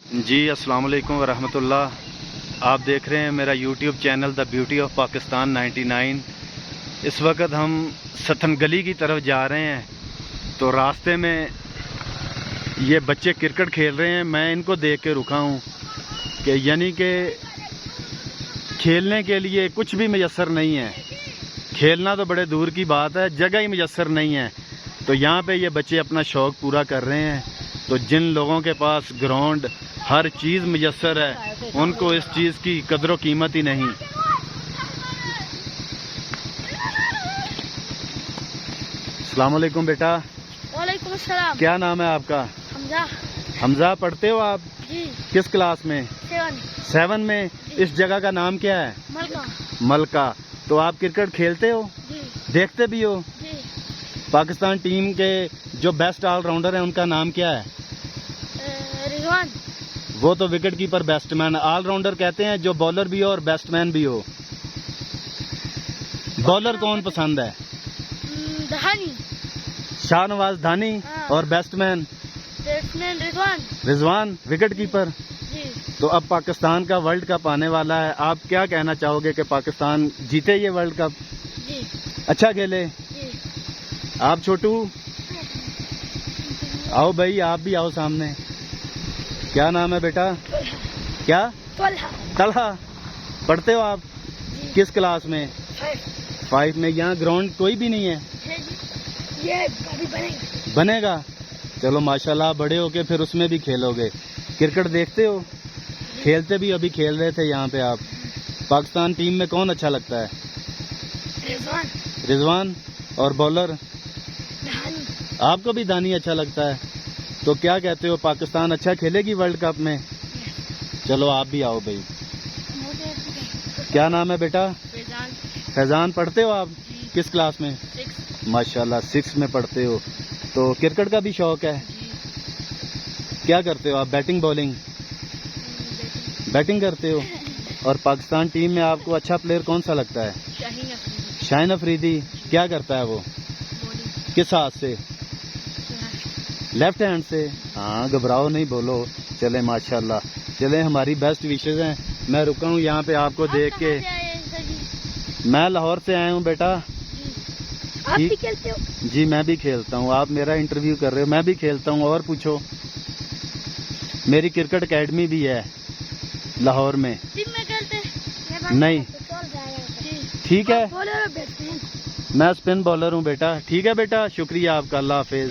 जी अस्सलाम वालेकुम वरहमतुल्लाह। आप देख रहे हैं मेरा YouTube channel the beauty of Pakistan 99। इस वक्त हम सथन गली की तरफ जा रहे हैं, तो रास्ते में ये बच्चे क्रिकेट खेल रहे हैं। मैं इनको देख के रुका हूँ कि यानी कि खेलने के लिए कुछ भी मैसर नहीं है। खेलना तो बड़े दूर की बात है, जगह ही मैसर नहीं है। तो यहाँ पे ये बच्चे अपना शौक़ पूरा कर रहे हैं। तो जिन लोगों के पास ग्राउंड हर चीज़ मैसर है, उनको इस चीज़ की कदर व कीमत ही नहीं। अस्सलाम वालेकुम बेटा। वालेकुम अस्सलाम। क्या नाम है आपका? हमजा। हमजा, पढ़ते हो आप? जी। किस क्लास में? 7 में। इस जगह का नाम क्या है? मलका। मलका। तो आप क्रिकेट खेलते हो? जी। देखते भी हो? जी। पाकिस्तान टीम के जो बेस्ट ऑलराउंडर हैं उनका नाम क्या है? रिजवान। वो तो विकेट कीपर बैट्समैन। ऑलराउंडर कहते हैं जो बॉलर भी हो और बैट्समैन भी हो। बॉलर कौन पसंद है? धानी। शाहनवाज धानी। हाँ। और batsman? Batsman Rizwan. Rizwan wicket keeper. जी। तो अब पाकिस्तान का वर्ल्ड कप आने वाला है, आप क्या कहना चाहोगे कि पाकिस्तान जीते ये वर्ल्ड कप? जी। अच्छा खेले? जी। आप छोटू आओ भाई, आप भी आओ सामने। क्या नाम है बेटा? क्या? तलहा। पढ़ते हो आप? जी। किस क्लास में? 5 में। यहाँ ग्राउंड कोई भी नहीं है? ये अभी बनेगा। बनेगा। चलो माशाल्लाह, बड़े होके फिर उसमें भी खेलोगे। क्रिकेट देखते हो? खेलते भी अभी खेल रहे थे यहाँ पे आप। पाकिस्तान टीम में कौन अच्छा लगता है? रिजवान। रिजवान। और बॉलर? धानी। आपको भी दानी अच्छा लगता है। तो क्या कहते हो, पाकिस्तान अच्छा खेलेगी वर्ल्ड कप में? चलो आप भी आओ भाई। क्या नाम है बेटा? फैजान। फैजान। पढ़ते हो आप? जी। किस क्लास में? 6। माशाल्लाह 6 में पढ़ते हो। तो क्रिकेट का भी शौक है? जी। क्या करते हो आप? Batting bowling? बैटिंग करते हो। और पाकिस्तान टीम में आपको अच्छा प्लेयर कौन सा लगता है? शाहीन अफरीदी। शाहीन अफरीदी। क्या करता है वो? बॉलिंग। किस हाथ से? लेफ्ट हैंड से। हाँ, घबराओ नहीं, बोलो। चले माशाल्लाह। चले, हमारी बेस्ट विशेज हैं। मैं रुका हूँ यहाँ पे आपको देख के। मैं लाहौर से आया हूँ बेटा। आप भी खेलते हो? जी मैं भी खेलता हूँ। आप मेरा इंटरव्यू कर रहे हो, मैं भी खेलता हूँ। और पूछो। मेरी क्रिकेट एकेडमी भी है लाहौर में। टीम में खेलते हैं? नहीं। ठीक है, बॉलर और बैट्समैन। मैं स्पिन बॉलर हूँ बेटा। ठीक है बेटा, शुक्रिया आपका। अल्लाह हाफिज।